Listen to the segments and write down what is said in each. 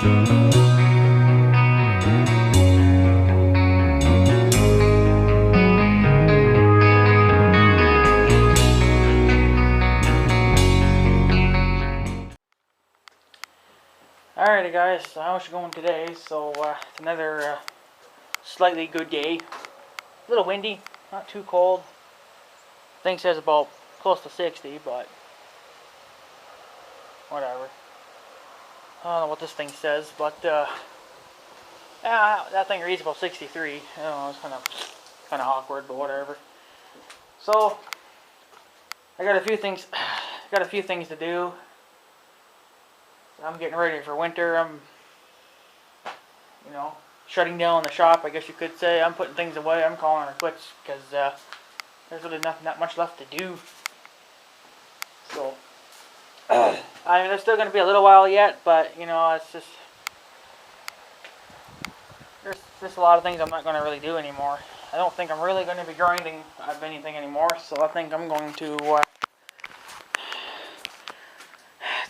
Alrighty guys, so how's it going today? So it's another slightly good day. A little windy, not too cold. Thing says about close to 60, but whatever. I don't know what this thing says, but yeah, that thing reads about 63. I don't know, it's kind of awkward, but whatever. So I got a few things to do. I'm getting ready for winter. I'm, shutting down the shop, I guess you could say. I'm putting things away. I'm calling it quits because there's really not much left to do. So, I mean, there's still going to be a little while yet, but, it's just, there's just a lot of things I'm not going to really do anymore. I don't think I'm really going to be grinding of anything anymore, so I think I'm going to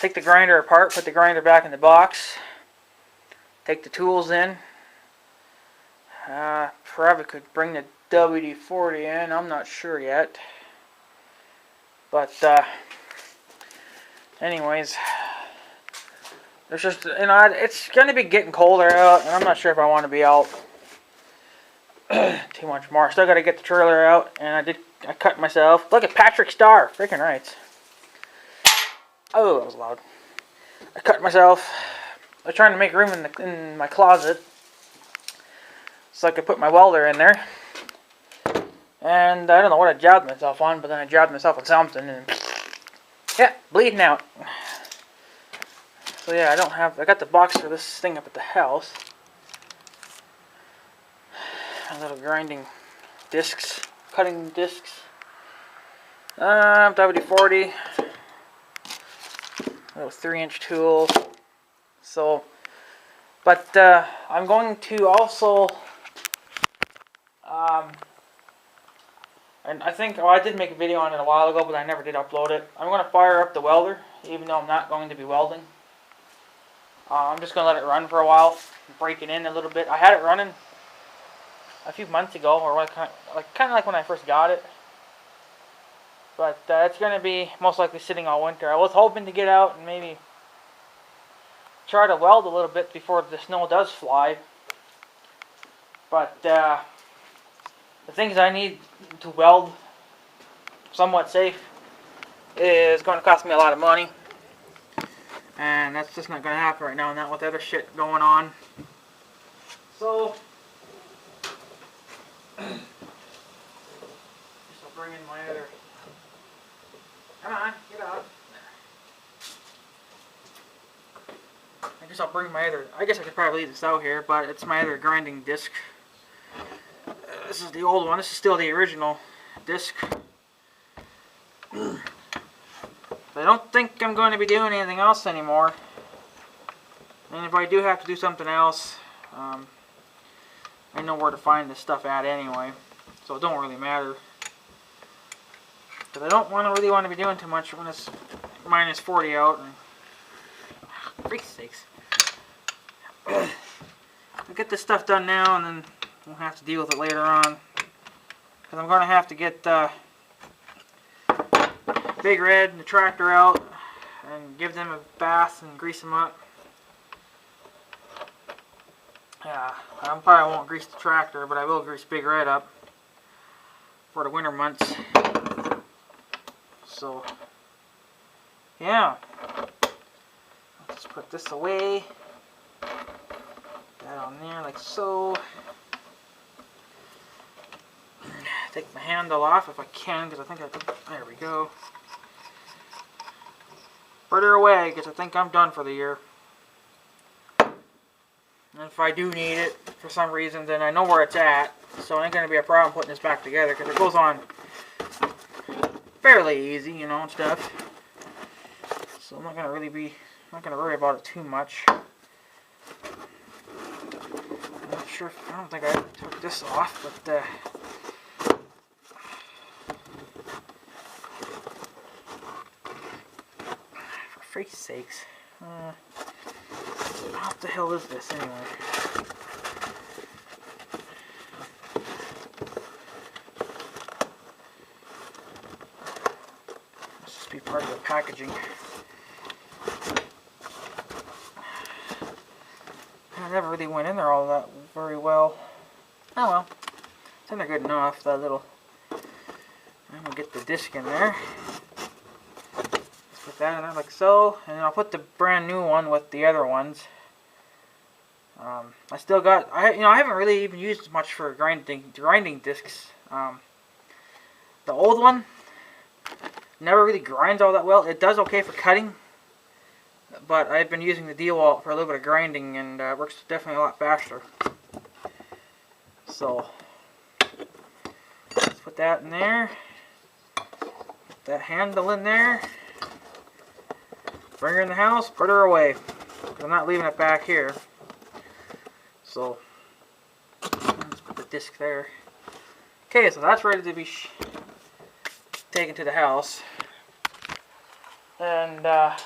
take the grinder apart, put the grinder back in the box, take the tools in. Probably could bring the WD-40 in, I'm not sure yet. But, anyways, there's just, it's going to be getting colder out, and I'm not sure if I want to be out too much more. Still got to get the trailer out, and I cut myself. Look at Patrick Starr, freaking rights. Oh, that was loud. I cut myself. I was trying to make room in my closet so I could put my welder in there. And I don't know what I jabbed myself on, but then I jabbed myself with something and yeah, bleeding out. So yeah, I got the box for this thing up at the house. A little grinding discs, cutting discs. WD-40. Little 3-inch tool. So, but I'm going to also, and I think, I did make a video on it a while ago, but I never did upload it. I'm going to fire up the welder, even though I'm not going to be welding. I'm just going to let it run for a while, break it in a little bit. I had it running a few months ago, or kind of like when I first got it. But it's going to be most likely sitting all winter. I was hoping to get out and maybe try to weld a little bit before the snow does fly. But the things I need to weld somewhat safe is going to cost me a lot of money. And that's just not going to happen right now, not with other shit going on. So, I'll bring in my other... Come on, get out. I guess I'll bring my other... I guess I could probably leave this out here, but it's my other grinding disc. This is the old one. This is still the original disc. I don't think I'm going to be doing anything else anymore. And if I do have to do something else, I know where to find this stuff at anyway. So it don't really matter. Because I don't really want to be doing too much when it's minus 40 out. And, freak sakes. I'll get this stuff done now, and then we'll have to deal with it later on. Because I'm going to have to get Big Red and the tractor out and give them a bath and grease them up. Yeah, I probably won't grease the tractor, but I will grease Big Red up for the winter months. So, yeah. Let's put this away. That on there like so. Take my handle off if I can, because I think there we go. Put her away, because I think I'm done for the year. And if I do need it for some reason, then I know where it's at, so it ain't going to be a problem putting this back together, because it goes on fairly easy, and stuff. So I'm not going to worry about it too much. I'm not sure, I don't think I took this off, but for freak's sakes. What the hell is this anyway? Must just be part of the packaging. I never really went in there all that very well. Oh well. It's in there good enough, that little... I'm going to get the disc in there. Put that in there like so, and then I'll put the brand new one with the other ones. I still got, I haven't really even used much for grinding discs. The old one never really grinds all that well. It does okay for cutting, but I've been using the DeWalt for a little bit of grinding, and it works definitely a lot faster. So let's put that in there. Put that handle in there. Bring her in the house, put her away. I'm not leaving it back here. So, let's put the disc there. Okay, so that's ready to be taken to the house. And, I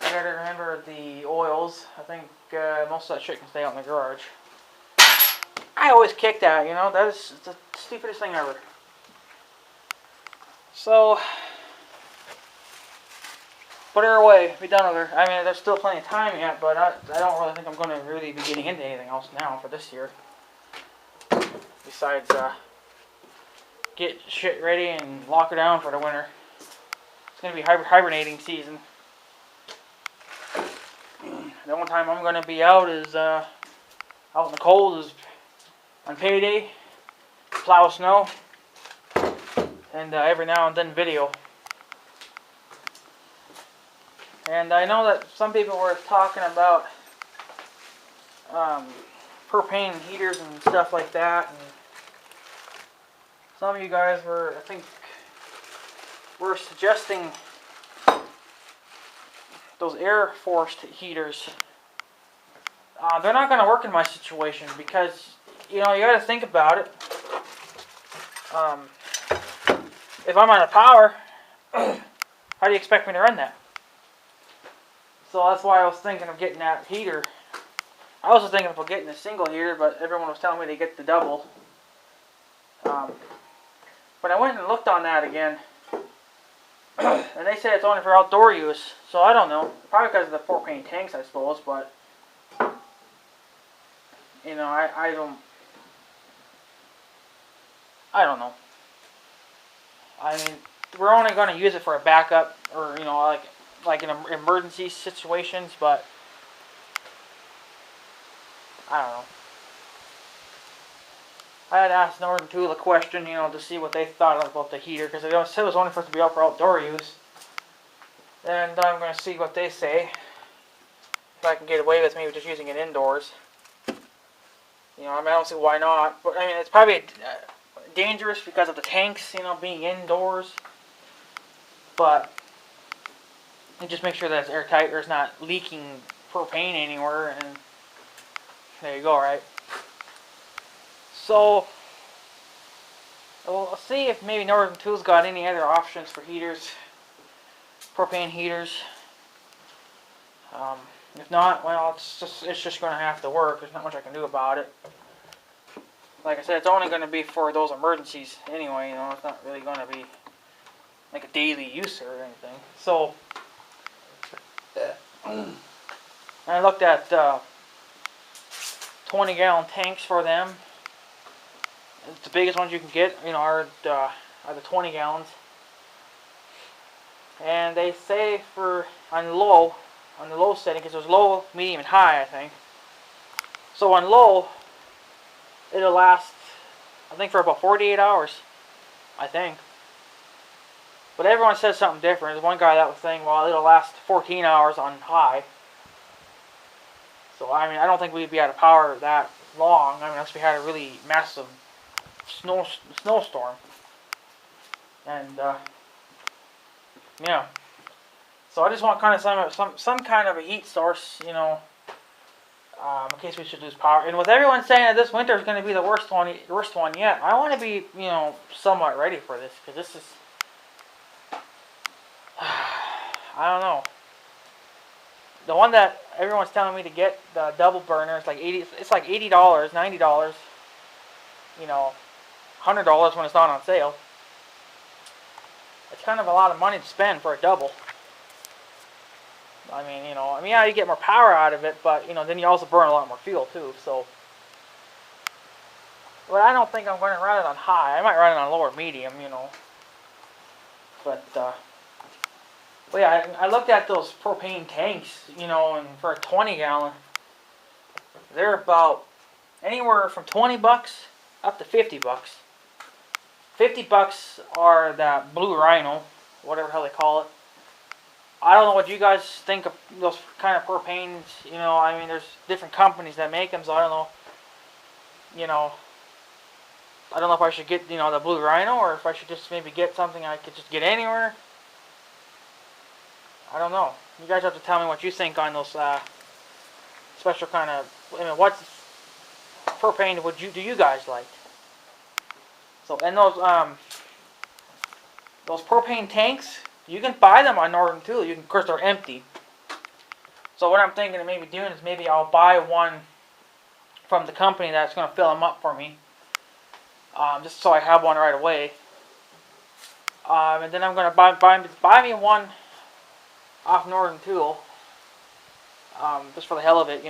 gotta remember the oils. I think most of that shit can stay out in the garage. I always kick that, you know, that is the stupidest thing ever. So, put her away, be done with her. I mean, there's still plenty of time yet, but I don't really think I'm going to really be getting into anything else now for this year. Besides, get shit ready and lock her down for the winter. It's going to be hibernating season. The only time I'm going to be out is, out in the cold is on payday, plow snow, and every now and then video. And I know that some people were talking about propane heaters and stuff like that. And some of you guys were, I think, were suggesting those air forced heaters. They're not going to work in my situation because, you know, you got to think about it. If I'm out of power, how do you expect me to run that? So that's why I was thinking of getting that heater. I was thinking of getting a single heater, but everyone was telling me to get the double. But I went and looked on that again, and they said it's only for outdoor use. So I don't know, probably because of the propane tanks, I suppose. But you know, I don't know. I mean, we're only going to use it for a backup, or you know, like in emergency situations, but I don't know. I had asked Northern Tool a question, you know, to see what they thought about the heater, because they said it was only supposed to be out for outdoor use. And I'm going to see what they say, if I can get away with me just using it indoors. You know, I mean, I don't see why not, but I mean, it's probably dangerous because of the tanks, you know, being indoors. But and just make sure that it's airtight or it's not leaking propane anywhere, and there you go, right? So, we'll see if maybe Northern Tool's got any other options for heaters, propane heaters. If not, well, it's just going to have to work. There's not much I can do about it. Like I said, it's only going to be for those emergencies anyway, you know, it's not really going to be like a daily use or anything. So, I looked at 20-gallon tanks for them. The biggest ones you can get, you know, are the 20 gallons. And they say for on the low setting, because there's low, medium, and high, I think. So on low, it'll last, I think, for about 48 hours, I think. But everyone says something different. There's one guy that was saying, well, it'll last 14 hours on high. So, I mean, I don't think we'd be out of power that long. I mean, unless we had a really massive snowstorm. And, yeah. So I just want kind of some kind of a heat source, you know, in case we should lose power. And with everyone saying that this winter is going to be the worst one yet, I want to be, you know, somewhat ready for this, because this is, I don't know. The one that everyone's telling me to get, the double burner, it's like $80, $90, you know, $100 when it's not on sale. It's kind of a lot of money to spend for a double. I mean, yeah, you get more power out of it, but, then you also burn a lot more fuel, too, so. But I don't think I'm going to run it on high. I might run it on lower medium, But yeah, I looked at those propane tanks, and for a 20-gallon, they're about anywhere from 20 bucks up to 50 bucks. 50 bucks are that Blue Rhino, whatever the hell they call it. I don't know what you guys think of those kind of propanes. I mean, there's different companies that make them, so I don't know. I don't know if I should get, the Blue Rhino, or if I should just maybe get something I could just get anywhere. I don't know. You guys have to tell me what you think on those special kind of. What propane do you guys like? So, and those propane tanks, you can buy them on Northern too. Of course, they're empty. So what I'm thinking of maybe doing is maybe I'll buy one from the company that's going to fill them up for me, just so I have one right away. And then I'm going to buy me one off Northern Tool, just for the hell of it,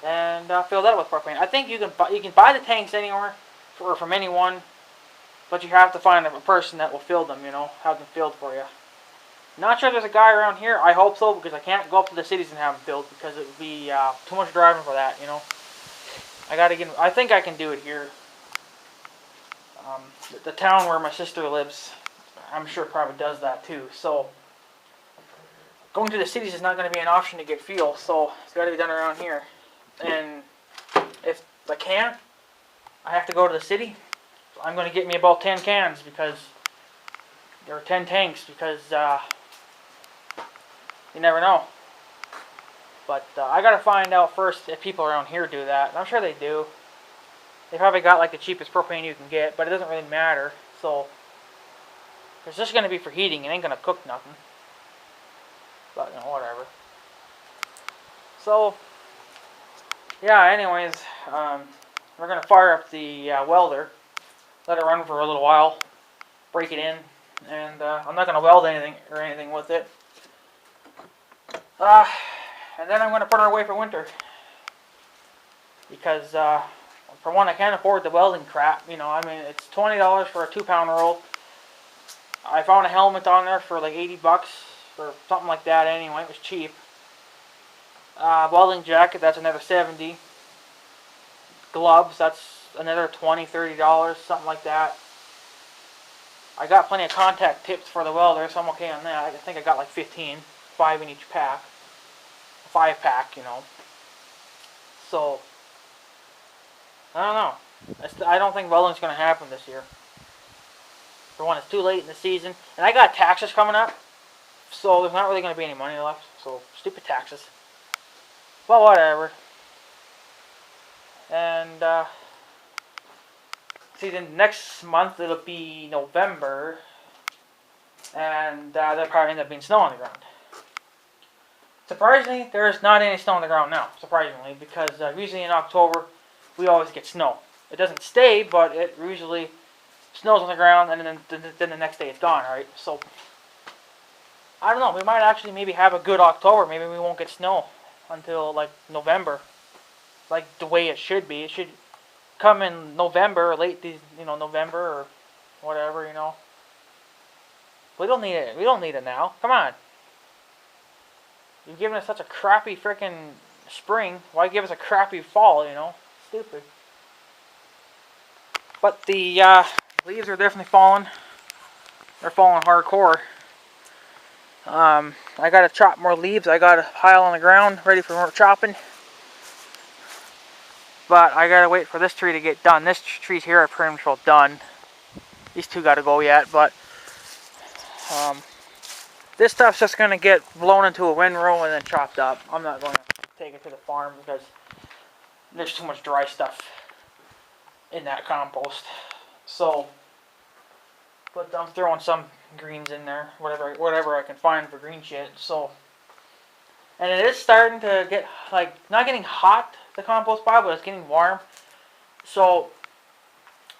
and fill that up with propane. I think you can buy the tanks anywhere or from anyone, but you have to find a person that will fill them, have them filled for you. Not sure there's a guy around here. I hope so, because I can't go up to the cities and have them filled, because it would be too much driving for that, I think I can do it here. The town where my sister lives, I'm sure probably does that too. So going to the cities is not going to be an option to get fuel, so it's got to be done around here. And if I can't, I have to go to the city. I'm going to get me about 10 cans, because there are 10 tanks, because you never know. But I got to find out first if people around here do that. And I'm sure they do. They probably got like the cheapest propane you can get, but it doesn't really matter. So it's just going to be for heating. It ain't going to cook nothing. But whatever. So yeah, anyways, we're going to fire up the welder, let it run for a little while, break it in, and I'm not going to weld anything with it. And then I'm going to put it away for winter, because for one, I can't afford the welding crap. I mean, it's $20 for a 2-pound roll. I found a helmet on there for like 80 bucks or something like that. Anyway, it was cheap. Welding jacket, that's another 70. Gloves, that's another $20, $30, something like that. I got plenty of contact tips for the welder, so I'm okay on that. I think I got like 15, 5 in each pack, 5-pack, So I don't know. I don't think welding's going to happen this year. For one, it's too late in the season, and I got taxes coming up, so there's not really going to be any money left. So stupid taxes. But whatever. And see, then next month it'll be November, and there'll probably end up being snow on the ground. Surprisingly, there is not any snow on the ground now. Surprisingly, because usually in October we always get snow. It doesn't stay, but it usually snows on the ground, and then the next day it's gone, right? So I don't know. We might actually maybe have a good October. Maybe we won't get snow until like November, like the way it should be. It should come in November, November or whatever, We don't need it. We don't need it now. Come on. You've given us such a crappy freaking spring. Why give us a crappy fall? Stupid. But the leaves are definitely falling. They're falling hardcore. I gotta chop more leaves. I got a pile on the ground ready for more chopping. But I gotta wait for this tree to get done. This tree's here are pretty much well done. These two gotta go yet, but this stuff's just gonna get blown into a windrow and then chopped up. I'm not gonna take it to the farm because there's too much dry stuff in that compost. So, but I'm throwing some greens in there, whatever I can find for green shit. So, And it is starting to get, like, not getting hot, the compost pile, but it's getting warm. So,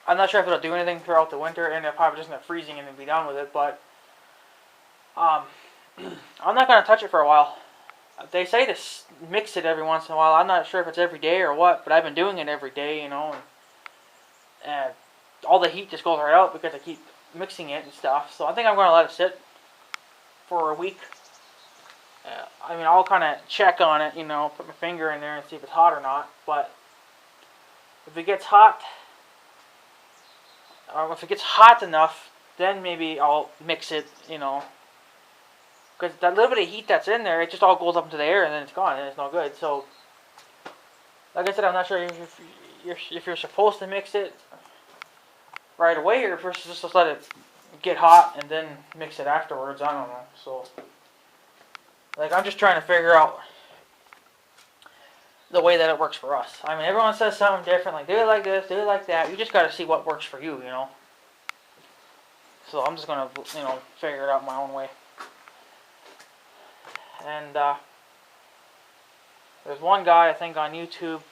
I'm not sure if it'll do anything throughout the winter, and it'll probably just end up freezing and then be done with it, but I'm not going to touch it for a while. They say to mix it every once in a while. I'm not sure if it's every day or what, but I've been doing it every day, you know, and all the heat just goes right out because I keep mixing it and stuff. So I think I'm going to let it sit for a week. I mean, I'll kind of check on it, you know, put my finger in there and see if it's hot or not. But if it gets hot, or if it gets hot enough, then maybe I'll mix it, you know. Because that little bit of heat that's in there, it just all goes up into the air and then it's gone and it's no good. So, like I said, I'm not sure if you're supposed to mix it right away or if you're supposed to just let it get hot and then mix it afterwards. I don't know. So, like, I'm just trying to figure out the way that it works for us. I mean, everyone says something different, like do it like this, do it like that. You just got to see what works for you, you know. So I'm just gonna, you know, figure it out my own way. And there's one guy I think on YouTube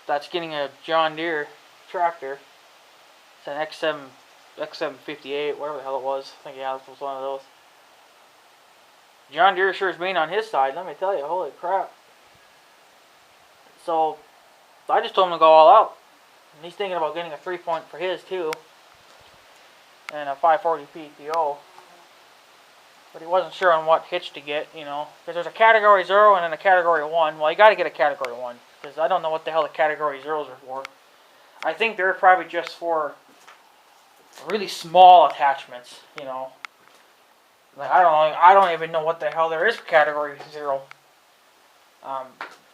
that's getting a John Deere tractor. It's an X758, whatever the hell it was. I think yeah, it was one of those. John Deere sure is being on his side, let me tell you, holy crap. So, I just told him to go all out. And he's thinking about getting a 3-point for his too. And a 540 PTO. But he wasn't sure on what hitch to get, you know. Because there's a Category 0 and then a Category 1. Well, you got to get a Category 1. Because I don't know what the hell the Category 0s are for. I think they're probably just for really small attachments, you know. Like, I don't even know what the hell there is for Category 0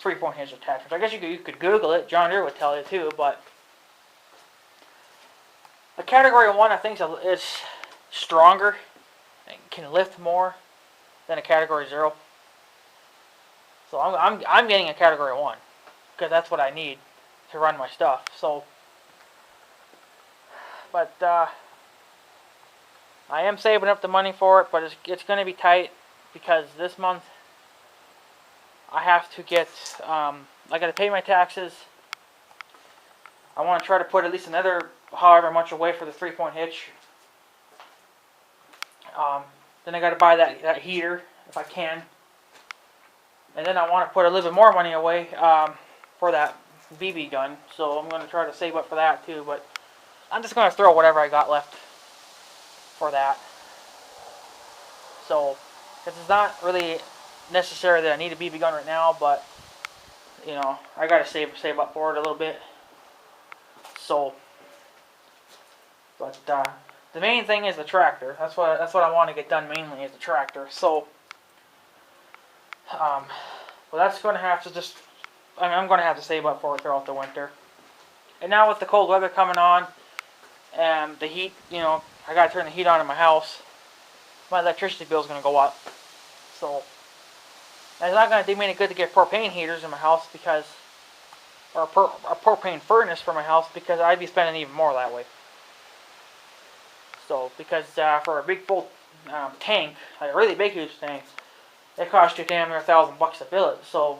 3-point hitch attachments. I guess you could Google it. John Deere would tell you too, but a Category 1 I think is stronger and can lift more than a Category 0. So I'm getting a Category 1 because that's what I need to run my stuff. So, but I am saving up the money for it, but it's going to be tight because this month I have to get, I got to pay my taxes. I want to try to put at least another however much away for the 3-point hitch. Then I got to buy that heater if I can. And then I want to put a little bit more money away for that BB gun. So I'm going to try to save up for that too. But I'm just going to throw whatever I got left for that. So, because it's not really necessary that I need a BB gun right now, but you know, I gotta save up for it a little bit. So, but the main thing is the tractor. That's what I want to get done mainly is the tractor. So, well, that's going to have to just. I mean, I'm going to have to save up for it throughout the winter. And now with the cold weather coming on, and the heat, you know, I gotta turn the heat on in my house. My electricity bill is going to go up. So. And it's not going to do me any good to get propane heaters in my house because, or a propane furnace for my house because I'd be spending even more that way. So, because for a big full tank, like a really big huge tank, it costs you damn near $1,000 to fill it. So,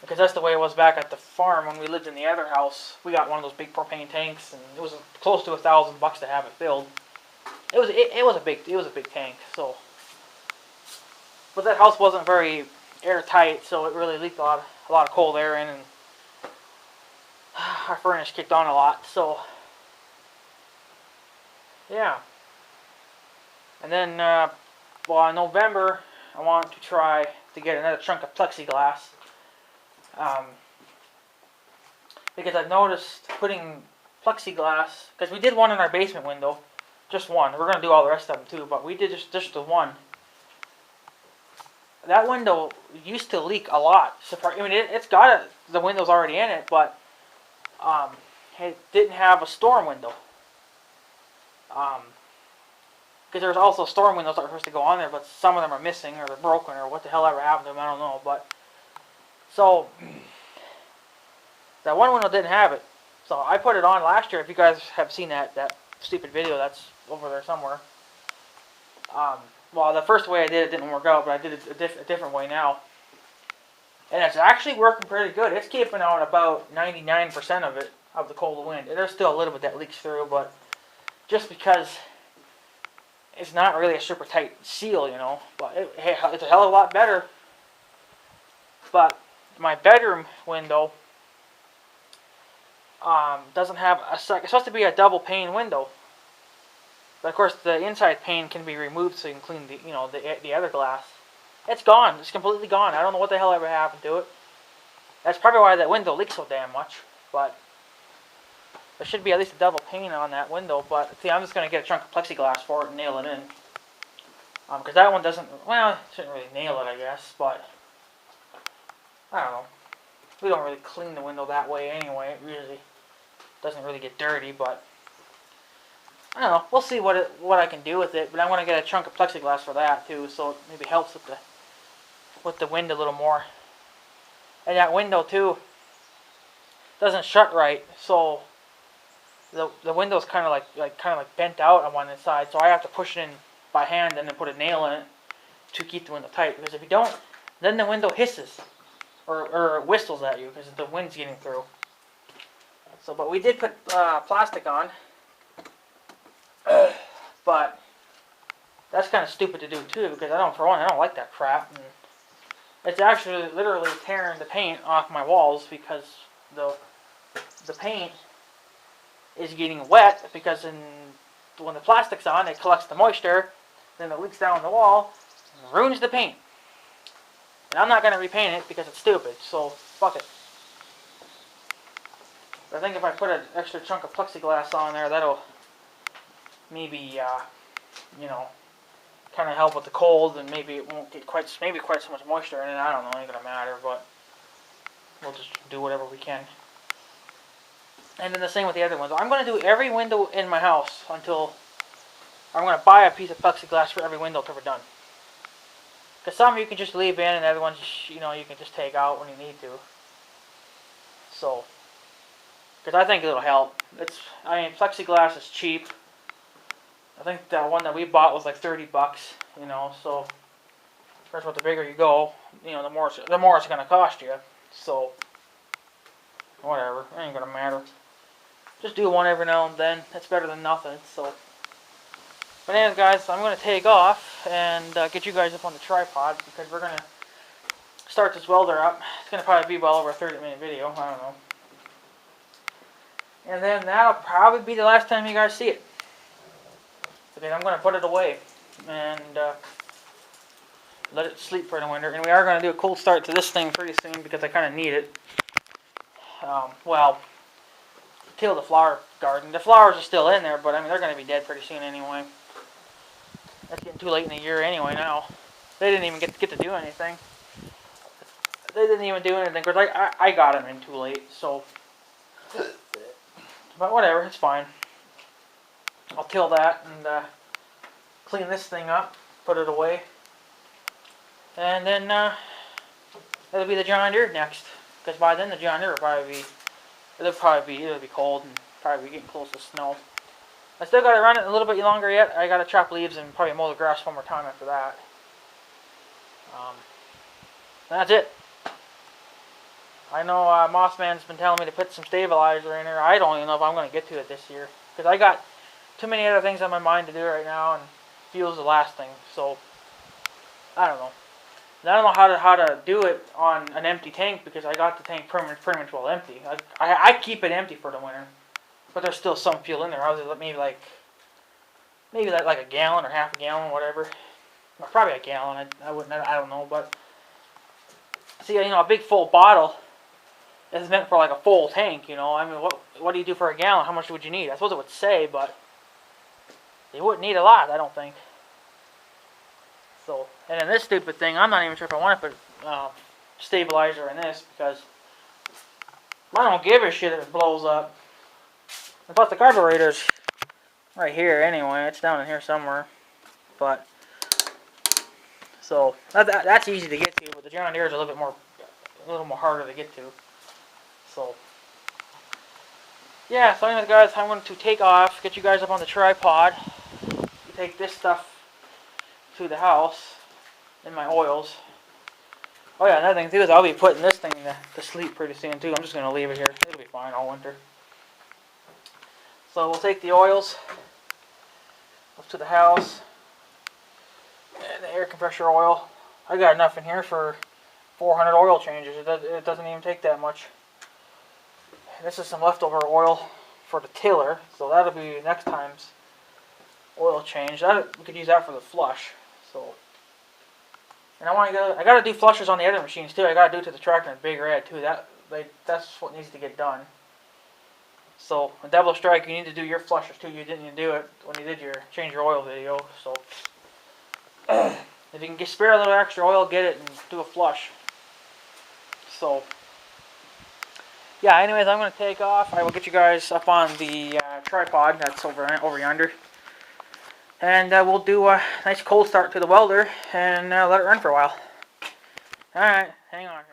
because that's the way it was back at the farm when we lived in the other house. We got one of those big propane tanks, and it was close to $1,000 to have it filled. It was a big tank. So. But that house wasn't very airtight, so it really leaked a lot of cold air in, and our furnace kicked on a lot. So, yeah. And then, well, in November, I want to try to get another chunk of plexiglass. Because I've noticed putting plexiglass, because we did one in our basement window, just one. We're going to do all the rest of them too, but we did just the one. That window used to leak a lot. I mean, it's got the windows already in it, but it didn't have a storm window. Because there's also storm windows that are supposed to go on there, but some of them are missing or they're broken or what the hell ever happened to them, I don't know. But so that one window didn't have it, so I put it on last year. If you guys have seen that stupid video, that's over there somewhere. well, the first way I did it didn't work out, but I did it a different way now. And it's actually working pretty good. It's keeping out about 99% of it, of the cold wind. There's still a little bit that leaks through, but just because it's not really a super tight seal, you know. But it's a hell of a lot better. But my bedroom window doesn't have a it's supposed to be a double pane window. But of course, the inside pane can be removed so you can clean the other glass. It's gone. It's completely gone. I don't know what the hell ever happened to it. That's probably why that window leaks so damn much. But there should be at least a double pane on that window. But see, I'm just going to get a chunk of plexiglass for it and nail it in. Because that one doesn't, well, it shouldn't really nail it, I guess. But I don't know. We don't really clean the window that way anyway. It really doesn't really get dirty, but I don't know. We'll see what I can do with it. But I'm going to get a chunk of plexiglass for that too, so it maybe helps with the wind a little more. And that window too doesn't shut right, so the window's kind of like bent out on one side. So I have to push it in by hand and then put a nail in it to keep the window tight. Because if you don't, then the window hisses or whistles at you because the wind's getting through. So, but we did put plastic on, but that's kind of stupid to do too because I don't like that crap. And it's actually literally tearing the paint off my walls because the paint is getting wet because when the plastic's on, it collects the moisture, then it leaks down the wall, and ruins the paint. And I'm not going to repaint it because it's stupid, so fuck it. But I think if I put an extra chunk of plexiglass on there, that'll maybe, kind of help with the cold, and maybe it won't get quite so much moisture in it. I don't know, it ain't going to matter, but we'll just do whatever we can. And then the same with the other ones. I'm going to do every window in my house until I'm going to buy a piece of plexiglass for every window till we're done. Because some you can just leave in, and other ones, you can just take out when you need to. So, because I think it'll help. Plexiglass is cheap. I think the one that we bought was like $30, so of course, the bigger you go, the more it's going to cost you. So, whatever, it ain't going to matter. Just do one every now and then. It's better than nothing. So, but anyways, guys, I'm going to take off and get you guys up on the tripod because we're going to start this welder up. It's going to probably be well over a 30-minute video. I don't know. And then that'll probably be the last time you guys see it. Okay, I'm going to put it away and let it sleep for the winter. And we are going to do a cold start to this thing pretty soon because I kind of need it. Till the flower garden. The flowers are still in there, but they're going to be dead pretty soon anyway. It's getting too late in the year anyway now. They didn't even get to do anything. They didn't even do anything because I got them in too late, so. But whatever, it's fine. I'll till that and clean this thing up, put it away. And then it'll be the John Deere next. Because by then the John Deere will probably be cold and probably be getting close to snow. I still got to run it a little bit longer yet. I got to chop leaves and probably mow the grass one more time after that. That's it. I know Mossman's been telling me to put some stabilizer in there. I don't even know if I'm going to get to it this year. Because I got too many other things on my mind to do right now, and fuel's the last thing. So, I don't know. And I don't know how to do it on an empty tank because I got the tank pretty much well empty. I keep it empty for the winter, but there's still some fuel in there. I was maybe like a gallon or half a gallon, whatever. Or probably a gallon. I don't know. But see, a big full bottle is meant for like a full tank. What do you do for a gallon? How much would you need? I suppose it would say, but you wouldn't need a lot. I don't think. So, and then this stupid thing, I'm not even sure if I want to put stabilizer in this because I don't give a shit if it blows up. And plus the carburetor's right here anyway. It's down in here somewhere. But, so, that's easy to get to, but the John Deere is a little more harder to get to. So, yeah, so anyways guys, I'm going to take off, get you guys up on the tripod, take this stuff to the house in my oils. Oh yeah, another thing too is I'll be putting this thing to sleep pretty soon too. I'm just going to leave it here. It'll be fine all winter. So we'll take the oils up to the house and the air compressor oil. I got enough in here for 400 oil changes. It doesn't even take that much. This is some leftover oil for the tiller, so that'll be next time's oil change. We could use that for the flush. So, and I gotta do flushes on the other machines too. I gotta do it to the tractor and Big Red too. That's what needs to get done. So a double strike, you need to do your flushes too. You didn't even do it when you did your change your oil video. So if you can spare a little extra oil, get it and do a flush. So yeah, anyways, I'm going to take off. I will get you guys up on the tripod that's over yonder. And we'll do a nice cold start to the welder and let it run for a while. Alright, hang on here.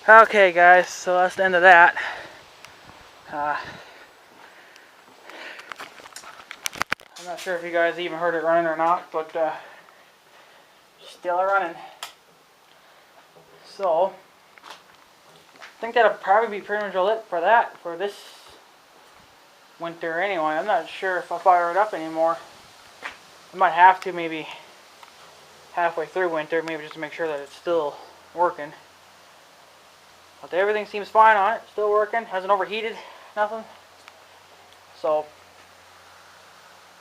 Okay guys, so that's the end of that. I'm not sure if you guys even heard it running or not, but still running. So I think that'll probably be pretty much it for that for this winter anyway. I'm not sure if I'll fire it up anymore. I might have to maybe halfway through winter, maybe just to make sure that it's still working. But everything seems fine on it, still working, hasn't overheated, nothing. So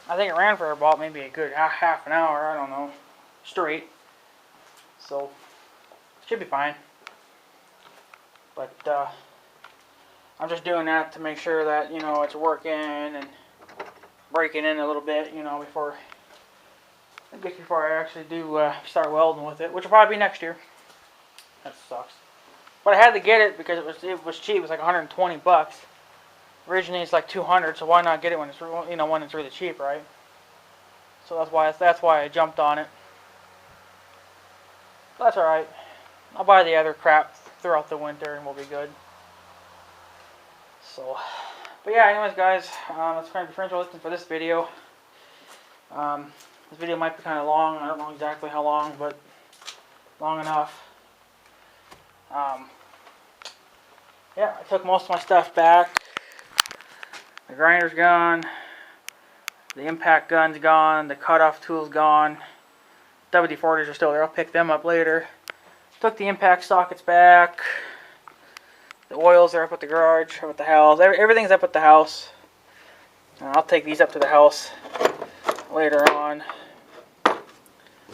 I think it ran for about maybe a good half an hour, I don't know, straight. So it should be fine. But I'm just doing that to make sure that, you know, it's working and breaking in a little bit, you know, before I actually do start welding with it, which will probably be next year. That sucks. But I had to get it because it was cheap. It was like 120 bucks. Originally it's like 200, so why not get it when it's, you know, when it's really cheap, right? So that's why I jumped on it. But that's all right. I'll buy the other crap throughout the winter and we'll be good. So, but yeah, anyways, guys, that's kind of differential listing for this video. This video might be kind of long. I don't know exactly how long, but long enough. Yeah, I took most of my stuff back. The grinder's gone. The impact gun's gone. The cutoff tool's gone. WD-40s are still there. I'll pick them up later. Took the impact sockets back. The oils are up at the garage, up at the house. Everything's up at the house. And I'll take these up to the house later on.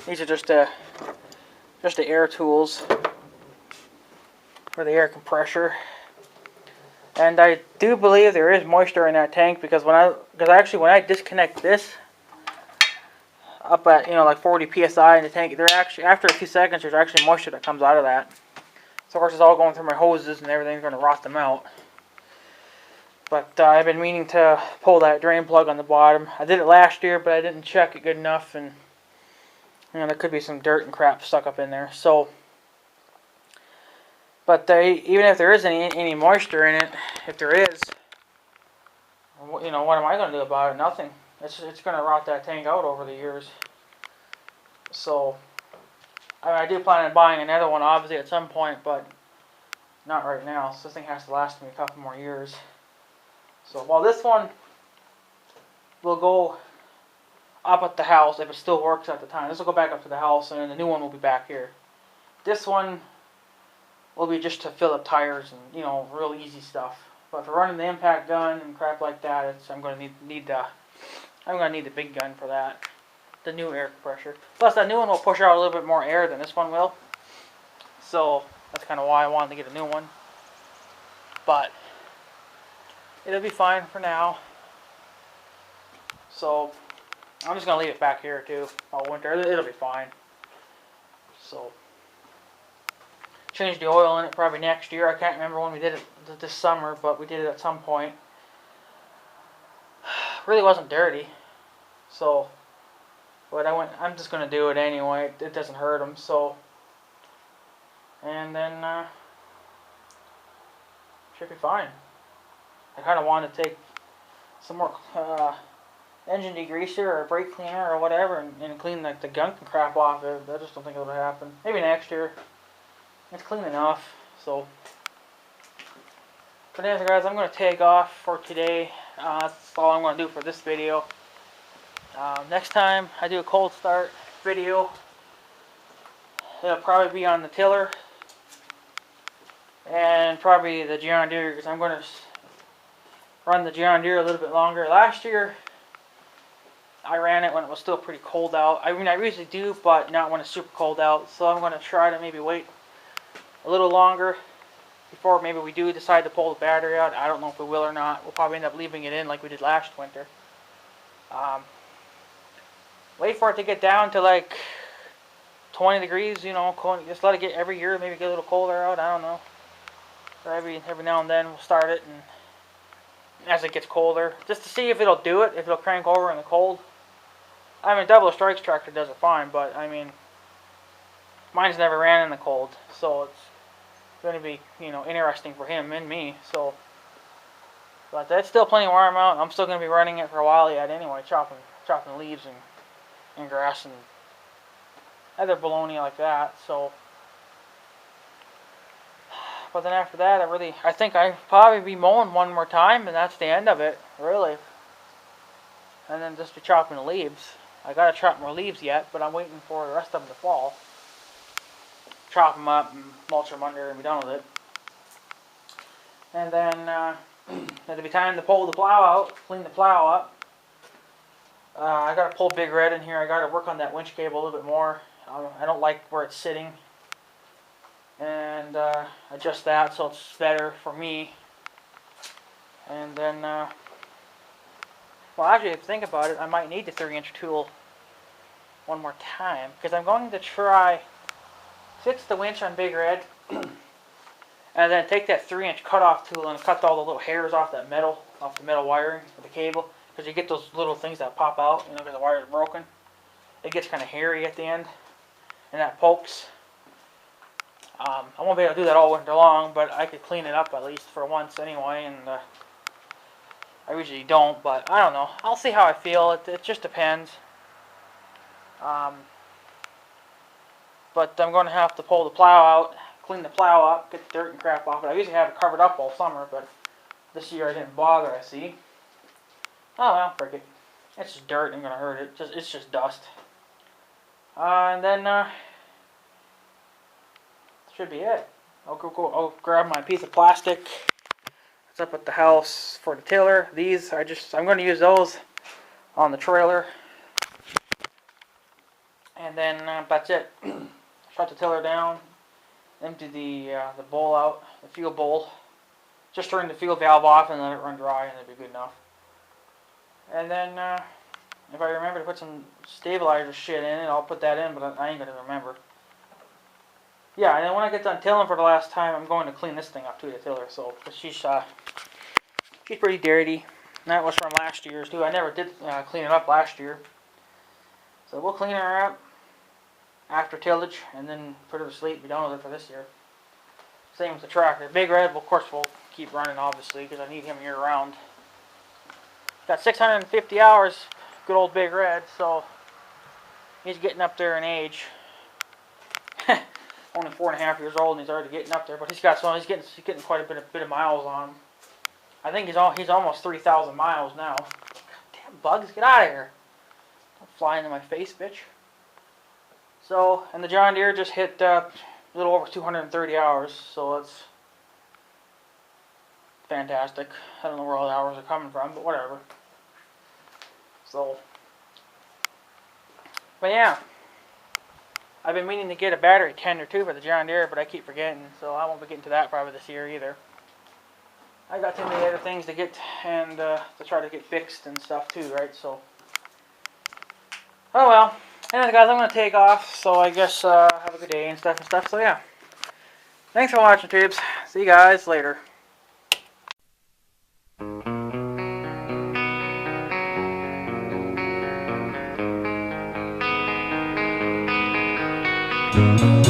These are just the air tools for the air compressor. And I do believe there is moisture in that tank because when I disconnect this up at, you know, like 40 psi in the tank, there actually, after a few seconds, there's actually moisture that comes out of that. So of course it's all going through my hoses and everything's going to rot them out. But I've been meaning to pull that drain plug on the bottom. I did it last year, but I didn't check it good enough, and you know, there could be some dirt and crap stuck up in there. So, but even if there is any moisture in it, if there is, you know, what am I going to do about it? Nothing. It's going to rot that tank out over the years. So, I do plan on buying another one, obviously, at some point, but not right now. So this thing has to last me a couple more years. So while this one will go up at the house, if it still works at the time, this will go back up to the house, and then the new one will be back here. This one will be just to fill up tires and, you know, real easy stuff. But for running the impact gun and crap like that, I'm going to need the big gun for that, the new air compressor. Plus, that new one will push out a little bit more air than this one will. So that's kind of why I wanted to get a new one. But it'll be fine for now. So I'm just going to leave it back here too all winter. It'll be fine. So change the oil in it probably next year. I can't remember when we did it this summer, but we did it at some point. Really wasn't dirty. So, but I'm just going to do it anyway. It doesn't hurt them. So, and then should be fine. I kind of want to take some more engine degreaser or brake cleaner or whatever and clean like the gunk and crap off it. I just don't think it'll happen. Maybe next year. It's clean enough. So, but anyways, guys, I'm going to take off for today. That's all I'm going to do for this video. Next time I do a cold start video, it'll probably be on the tiller and probably the John Deere, because I'm going to run the John Deere a little bit longer. Last year I ran it when it was still pretty cold out. I mean, I usually do, but not when it's super cold out. So I'm going to try to maybe wait a little longer before maybe we do decide to pull the battery out. I don't know if we will or not. We'll probably end up leaving it in like we did last winter. Wait for it to get down to like 20 degrees, you know, just let it get every year, maybe get a little colder out, I don't know. Or every now and then we'll start it, and as it gets colder, just to see if it'll do it, if it'll crank over in the cold. I mean, double strikes tractor does it fine, but I mean, mine's never ran in the cold, so going to be, you know, interesting for him and me. So, but that's still plenty of wire mount. I'm still going to be running it for a while yet anyway, chopping leaves and grass and other baloney like that. So, but then after that, I think I'll probably be mowing one more time, and that's the end of it, really. And then just be chopping the leaves. I gotta chop more leaves yet, but I'm waiting for the rest of them to fall. Chop them up and mulch them under and be done with it. And then it'll be time to pull the plow out, clean the plow up. I gotta pull Big Red in here. I gotta work on that winch cable a little bit more. I don't like where it's sitting. And adjust that so it's better for me. And then, well, actually, if you think about it, I might need the 3-inch tool one more time, because I'm going to try fix the winch on Big Red, and then take that 3-inch cutoff tool and cut all the little hairs off that metal, off the metal wiring of the cable, because you get those little things that pop out, you know, because the wire is broken. It gets kind of hairy at the end, and that pokes. I won't be able to do that all winter long, but I could clean it up at least for once anyway, and I usually don't, but I don't know. I'll see how I feel. It just depends. But I'm going to have to pull the plow out, clean the plow up, get the dirt and crap off it. I usually have it covered up all summer, but this year I didn't bother, I see. Oh well, frick it. It's just dirt, ain't gonna hurt it. It's just dust. And then should be it. I'll grab my piece of plastic. It's up at the house for the tiller. These I'm going to use those on the trailer. And then that's it. Shut the tiller down. Empty the bowl out, the fuel bowl. Just turn the fuel valve off and let it run dry, and it'll be good enough. And then if I remember to put some stabilizer shit in it, I'll put that in, but I ain't gonna remember. Yeah, and then when I get done tilling for the last time, I'm going to clean this thing up too, the tiller. So she's pretty dirty. And that was from last year's too. I never did clean it up last year. So we'll clean her up after tillage and then put her to sleep. Be done with it for this year. Same with the tractor. Big Red, of course, we'll keep running obviously because I need him year round. Got 650 hours, good old Big Red. So he's getting up there in age. Only 4.5 years old, and he's already getting up there. But he's getting quite a bit of miles on him. I think he's almost 3,000 miles now. God damn bugs, get out of here! Don't fly into my face, bitch. So, and the John Deere just hit a little over 230 hours, so it's fantastic. I don't know where all the hours are coming from, but whatever. So, but yeah. I've been meaning to get a battery tender too for the John Deere, but I keep forgetting, so I won't be getting to that probably this year either. I got too many other things to get and to try to get fixed and stuff too, right? So, oh well. Anyway, guys, I'm gonna take off. So I guess have a good day and stuff. So yeah. Thanks for watching, tubes. See you guys later. Thank you.